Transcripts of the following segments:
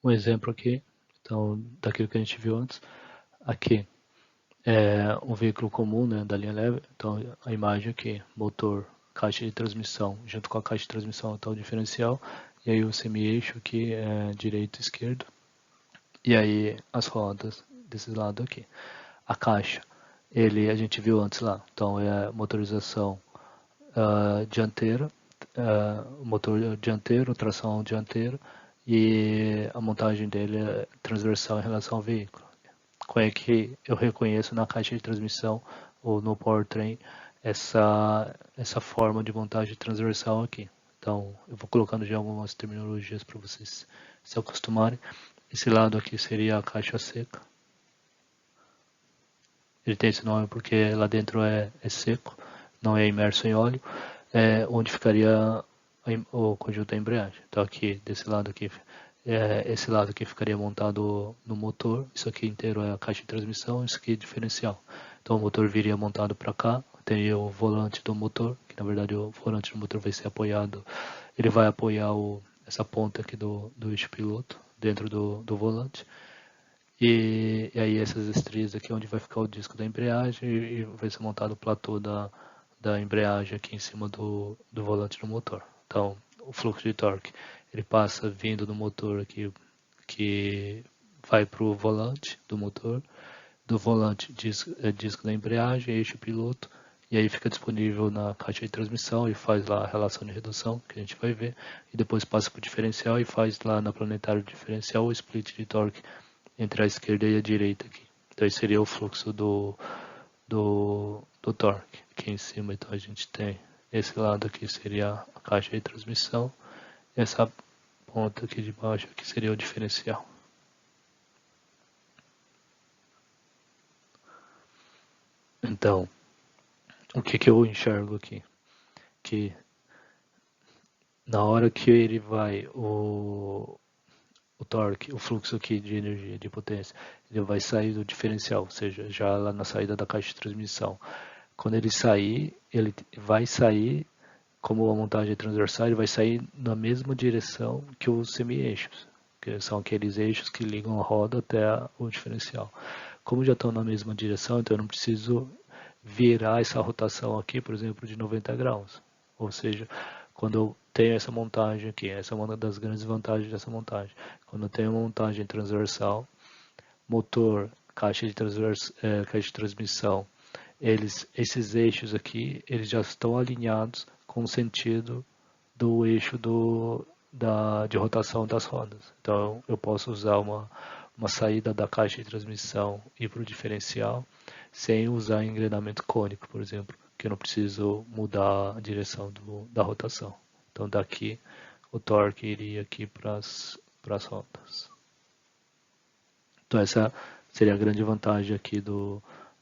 um exemplo aqui, então, daquilo que a gente viu antes. Aqui é um veículo comum, né, da linha leve, então a imagem aqui, motor, caixa de transmissão, junto com a caixa de transmissão está o diferencial, e aí o semi-eixo aqui é direito e esquerdo, e aí as rodas desse lado aqui. A caixa, a gente viu antes lá, então é motorização dianteira, motor dianteiro, tração dianteira, e a montagem dele é transversal em relação ao veículo. Como é que eu reconheço na caixa de transmissão ou no powertrain essa forma de montagem transversal aqui? Então, eu vou colocando já algumas terminologias para vocês se acostumarem. Esse lado aqui seria a caixa seca. Ele tem esse nome porque lá dentro é seco, não é imerso em óleo, onde ficaria o conjunto da embreagem. Então aqui, desse lado aqui, esse lado aqui ficaria montado no motor, isso aqui inteiro é a caixa de transmissão, isso aqui é diferencial. Então o motor viria montado para cá, teria o volante do motor, que na verdade o volante do motor vai ser apoiado, ele vai apoiar essa ponta aqui do eixo piloto dentro do volante. E aí essas estrias aqui é onde vai ficar o disco da embreagem e vai ser montado o platô da embreagem aqui em cima do volante do motor. Então, o fluxo de torque, ele passa vindo do motor aqui, que vai para o volante do motor, do volante disco da embreagem, eixo piloto, e aí fica disponível na caixa de transmissão e faz lá a relação de redução, que a gente vai ver, e depois passa para o diferencial e faz lá na planetária diferencial o split de torque entre a esquerda e a direita aqui. Então esse seria o fluxo do torque aqui em cima. Então a gente tem esse lado aqui seria a caixa de transmissão, e essa ponta aqui de baixo aqui seria o diferencial. Então, o que eu enxergo aqui? Que na hora que ele vai, o torque, o fluxo aqui de energia, de potência, ele vai sair do diferencial, ou seja, já lá na saída da caixa de transmissão. Quando ele vai sair, como a montagem é transversal, ele vai sair na mesma direção que os semi-eixos, que são aqueles eixos que ligam a roda até o diferencial. Como já estão na mesma direção, então eu não preciso virar essa rotação aqui, por exemplo, de 90 graus. Ou seja, quando eu tenho essa montagem aqui, essa é uma das grandes vantagens dessa montagem. Quando eu tenho uma montagem transversal, motor, caixa de transmissão, esses eixos aqui, eles já estão alinhados com o sentido do eixo de rotação das rodas. Então, eu posso usar uma saída da caixa de transmissão e para o diferencial, sem usar engrenamento cônico, por exemplo, que eu não preciso mudar a direção da rotação. Então, daqui, o torque iria aqui para as rodas. Então, essa seria a grande vantagem aqui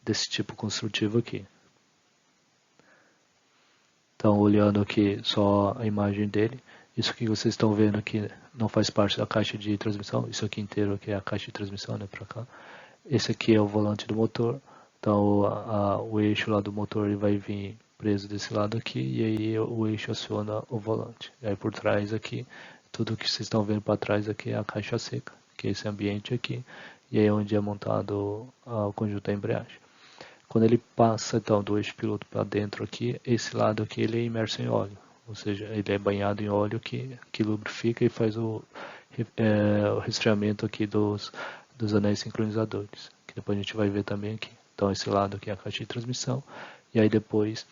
desse tipo construtivo aqui. Então, olhando aqui só a imagem dele, isso que vocês estão vendo aqui não faz parte da caixa de transmissão, isso aqui inteiro aqui é a caixa de transmissão, né, para cá. Esse aqui é o volante do motor, então o eixo lá do motor ele vai vir preso desse lado aqui, e aí o eixo aciona o volante. E aí por trás aqui, tudo que vocês estão vendo para trás aqui é a caixa seca, que é esse ambiente aqui, e aí é onde é montado o conjunto da embreagem. Quando ele passa então do eixo piloto para dentro aqui, esse lado aqui ele é imerso em óleo, ou seja, ele é banhado em óleo que lubrifica e faz o resfriamento aqui dos anéis sincronizadores, que depois a gente vai ver também aqui. Então esse lado aqui é a caixa de transmissão, e aí depois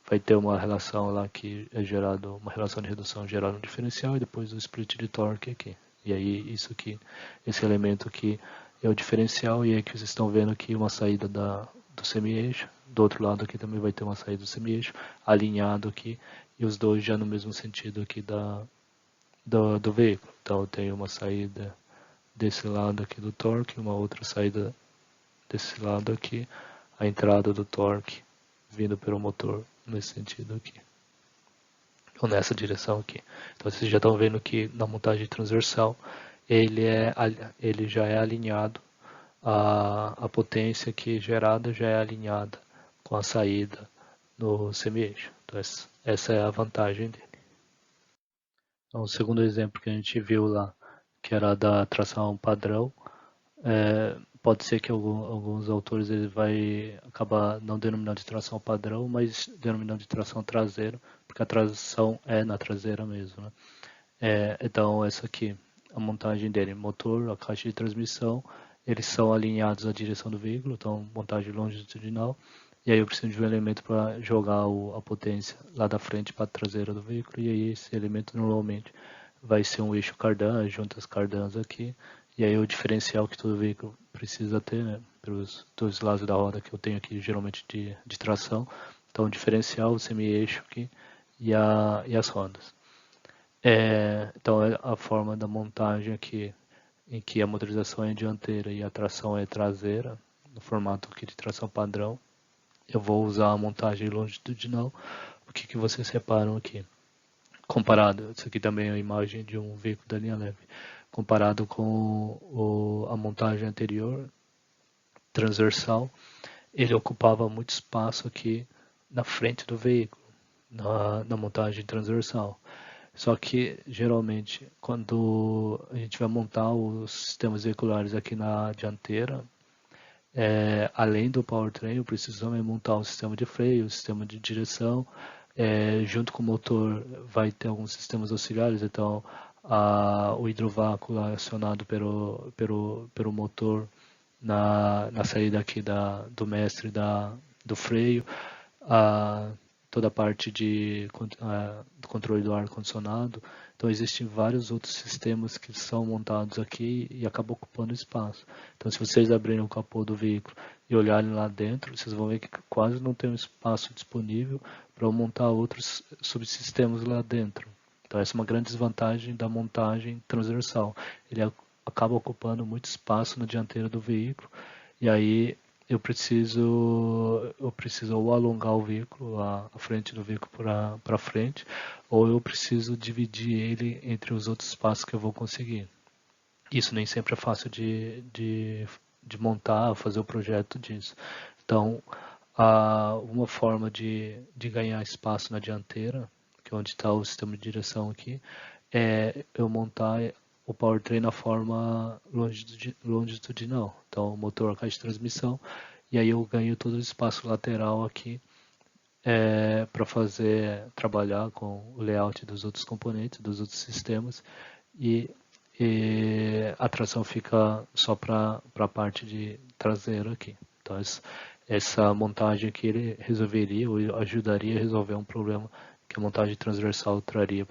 vai ter uma relação lá que é gerado, uma relação de redução gerada no diferencial, e depois o split de torque aqui. E aí isso aqui, esse elemento aqui é o diferencial, e aí que vocês estão vendo aqui uma saída do semi-eixo, do outro lado aqui também vai ter uma saída do semi-eixo, alinhado aqui, e os dois já no mesmo sentido aqui do veículo. Então eu tenho uma saída desse lado aqui do torque, uma outra saída desse lado aqui, a entrada do torque vindo pelo motor nesse sentido aqui, ou nessa direção aqui. Então vocês já estão vendo que na montagem transversal ele já é alinhado, a potência que é gerada já é alinhada com a saída no semi-eixo. Então essa é a vantagem dele. Então, o segundo exemplo que a gente viu lá, que era da tração padrão. Pode ser que alguns autores ele vai acabar não denominando de tração padrão, mas denominando de tração traseira, porque a tração é na traseira mesmo, né? Então essa aqui, a montagem dele, motor, a caixa de transmissão, eles são alinhados à direção do veículo, então montagem longitudinal, e aí eu preciso de um elemento para jogar a potência lá da frente para a traseira do veículo, e aí esse elemento normalmente vai ser um eixo cardan, juntas cardãs aqui, e aí o diferencial que todo veículo precisa ter, né, pelos dois lados da roda que eu tenho aqui geralmente de tração, então o diferencial, o semi-eixo aqui e as rodas. Então a forma da montagem aqui, em que a motorização é dianteira e a tração é traseira, no formato aqui de tração padrão, eu vou usar a montagem longitudinal. O que vocês reparam aqui? Comparado, isso aqui também é a imagem de um veículo da linha leve, comparado com a montagem anterior, transversal, ele ocupava muito espaço aqui na frente do veículo, na montagem transversal. Só que, geralmente, quando a gente vai montar os sistemas veiculares aqui na dianteira, além do powertrain, eu preciso também montar um sistema de freio, um sistema de direção. Junto com o motor vai ter alguns sistemas auxiliares, então o hidrovácuo acionado pelo motor na saída aqui do mestre do freio, toda a parte do controle do ar-condicionado. Então existem vários outros sistemas que são montados aqui e acabam ocupando espaço. Então se vocês abrirem o capô do veículo e olharem lá dentro, vocês vão ver que quase não tem um espaço disponível para montar outros subsistemas lá dentro. Então essa é uma grande desvantagem da montagem transversal. Ele acaba ocupando muito espaço na dianteira do veículo e aí eu preciso ou alongar o veículo, a frente do veículo para frente, ou eu preciso dividir ele entre os outros espaços que eu vou conseguir. Isso nem sempre é fácil de montar, fazer o projeto disso. Então, uma forma de ganhar espaço na dianteira, que é onde está o sistema de direção aqui, é eu montar o powertrain na forma longitudinal. Então, o motor, a caixa de transmissão, e aí eu ganho todo o espaço lateral aqui para trabalhar com o layout dos outros componentes, dos outros sistemas, e a tração fica só para a parte de traseira aqui. Então essa montagem aqui ele resolveria ou ajudaria a resolver um problema que a montagem transversal traria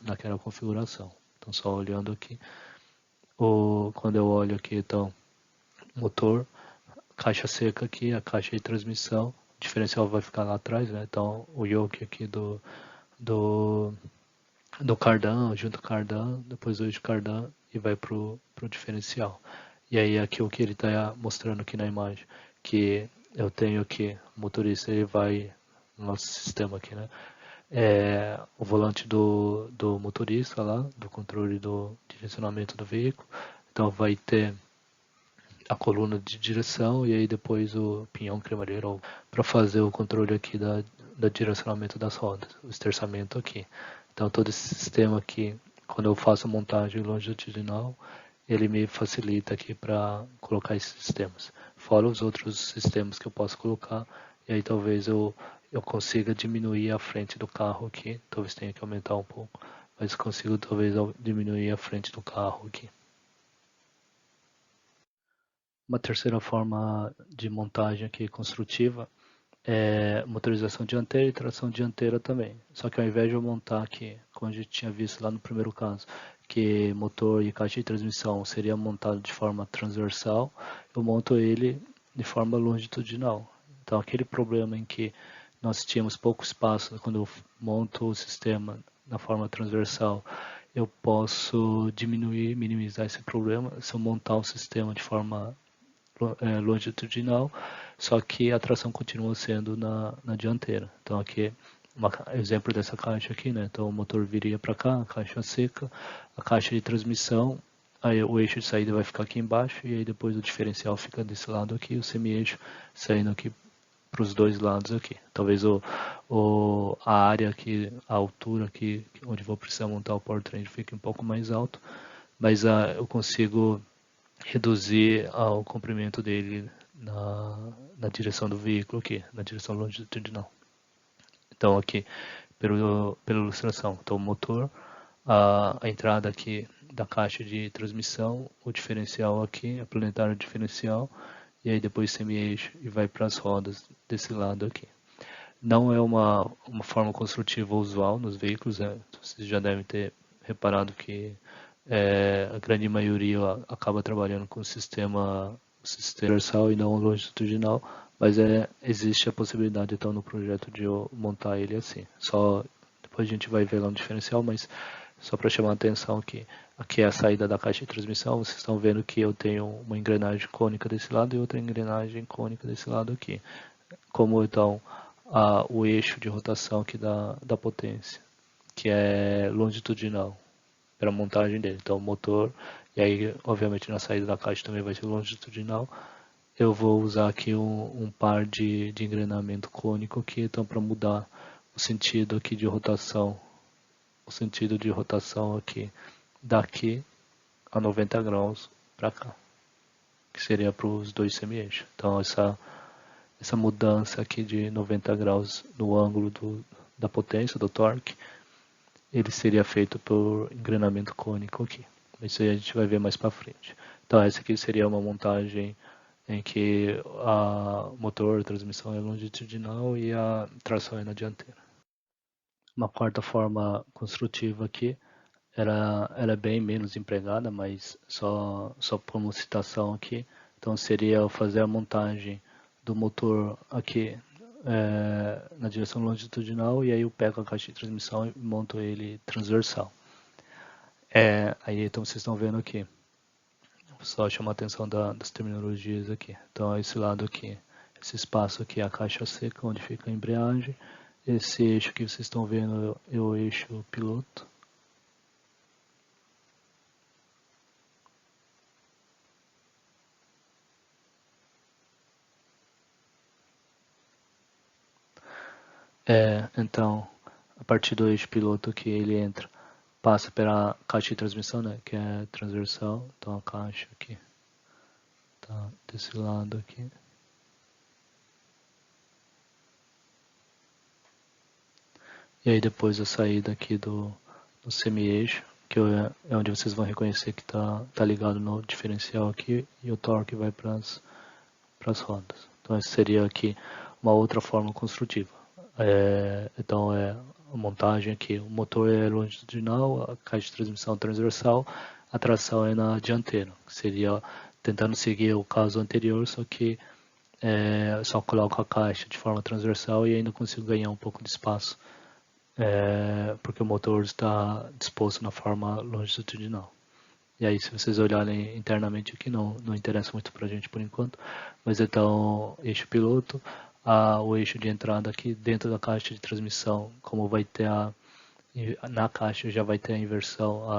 naquela configuração. Então só olhando aqui, quando eu olho aqui, então motor, caixa seca aqui, a caixa de transmissão, o diferencial vai ficar lá atrás, né? Então o yoke aqui do cardan, junto ao cardan, depois o eixo cardan e vai pro diferencial. E aí aqui o que ele está mostrando aqui na imagem, que eu tenho aqui, o motorista ele vai no nosso sistema aqui, né? O volante do motorista lá, do controle do direcionamento do veículo. Então vai ter a coluna de direção e aí depois o pinhão cremalheiro para fazer o controle aqui da direcionamento das rodas, o esterçamento aqui. Então todo esse sistema aqui, quando eu faço a montagem longitudinal, ele me facilita aqui para colocar esses sistemas. Fora os outros sistemas que eu posso colocar, e aí talvez eu consiga diminuir a frente do carro aqui, talvez tenha que aumentar um pouco, mas consigo talvez diminuir a frente do carro aqui. Uma terceira forma de montagem aqui construtiva é motorização dianteira e tração dianteira também. Só que ao invés de eu montar aqui, como a gente tinha visto lá no primeiro caso, que motor e caixa de transmissão seria montado de forma transversal, eu monto ele de forma longitudinal. Então aquele problema em que nós tínhamos pouco espaço quando eu monto o sistema na forma transversal, eu posso diminuir, minimizar esse problema se eu montar o sistema de forma longitudinal, só que a tração continua sendo na dianteira. Então aqui exemplo dessa caixa aqui, né? Então o motor viria para cá, a caixa seca, a caixa de transmissão, aí o eixo de saída vai ficar aqui embaixo e aí depois o diferencial fica desse lado aqui, o semi-eixo saindo aqui para os dois lados aqui. Talvez a área aqui, a altura aqui, onde vou precisar montar o powertrain fique um pouco mais alto, mas eu consigo reduzir o comprimento dele na direção do veículo aqui, na direção longitudinal. Então aqui, pela ilustração, então o motor, a entrada aqui da caixa de transmissão, o diferencial aqui, a planetária diferencial, e aí depois semi-eixo e vai para as rodas desse lado aqui. Não é uma forma construtiva usual nos veículos, vocês já devem ter reparado que a grande maioria acaba trabalhando com o sistema universal e não longitudinal, mas existe a possibilidade então no projeto de eu montar ele assim. Só depois a gente vai ver lá no diferencial, mas só para chamar a atenção que aqui é a saída da caixa de transmissão, vocês estão vendo que eu tenho uma engrenagem cônica desse lado e outra engrenagem cônica desse lado aqui. Como então o eixo de rotação aqui da potência, que é longitudinal para a montagem dele. Então o motor, e aí obviamente na saída da caixa também vai ser longitudinal. Eu vou usar aqui um par de engrenamento cônico aqui, então para mudar o sentido aqui de rotação, o sentido de rotação aqui daqui a 90 graus para cá, que seria para os dois semi-eixos. Então essa mudança aqui de 90 graus no ângulo da potência, do torque, ele seria feito por engrenamento cônico aqui. Isso aí a gente vai ver mais para frente. Então essa aqui seria uma montagem em que o motor, a transmissão é longitudinal e a tração é na dianteira. Uma quarta forma construtiva aqui, ela é bem menos empregada, mas só como citação aqui. Então seria eu fazer a montagem do motor aqui na direção longitudinal e aí eu pego a caixa de transmissão e monto ele transversal. Aí então vocês estão vendo aqui, só chamar a atenção das terminologias aqui. Então esse lado aqui, esse espaço aqui é a caixa seca, onde fica a embreagem. Esse eixo que vocês estão vendo é o eixo piloto. Então, a partir do eixo piloto que ele entra, passa pela caixa de transmissão, né, que é transversal. Então a caixa aqui tá desse lado aqui. E aí depois a saída aqui do semi-eixo, que é onde vocês vão reconhecer que tá ligado no diferencial aqui, e o torque vai para as rodas. Então essa seria aqui uma outra forma construtiva. Então a montagem aqui, o motor é longitudinal, a caixa de transmissão transversal, a tração é na dianteira, que seria tentando seguir o caso anterior, só que só coloco a caixa de forma transversal e ainda consigo ganhar um pouco de espaço, porque o motor está disposto na forma longitudinal. E aí, se vocês olharem internamente aqui, não interessa muito para a gente por enquanto, mas então, eixo piloto, o eixo de entrada aqui dentro da caixa de transmissão, como vai ter na caixa já vai ter a inversão,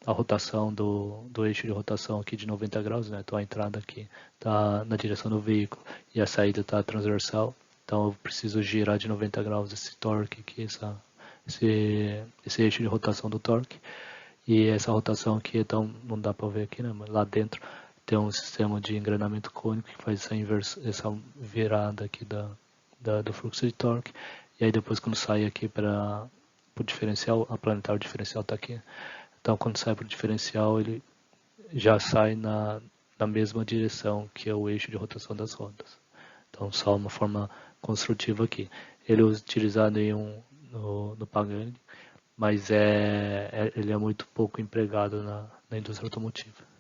a rotação do eixo de rotação aqui de 90 graus, né? Então a entrada aqui está na direção do veículo e a saída está transversal, então eu preciso girar de 90 graus esse torque aqui, esse eixo de rotação do torque. E essa rotação aqui, então, não dá para ver aqui, né? Mas lá dentro tem um sistema de engrenamento cônico que faz essa virada aqui do fluxo de torque. E aí depois quando sai aqui para o diferencial, a planetária diferencial está aqui. Então quando sai para o diferencial, ele já sai na mesma direção que é o eixo de rotação das rodas. Então só uma forma construtiva aqui. Ele é utilizado no Pagani, mas ele é muito pouco empregado na indústria automotiva.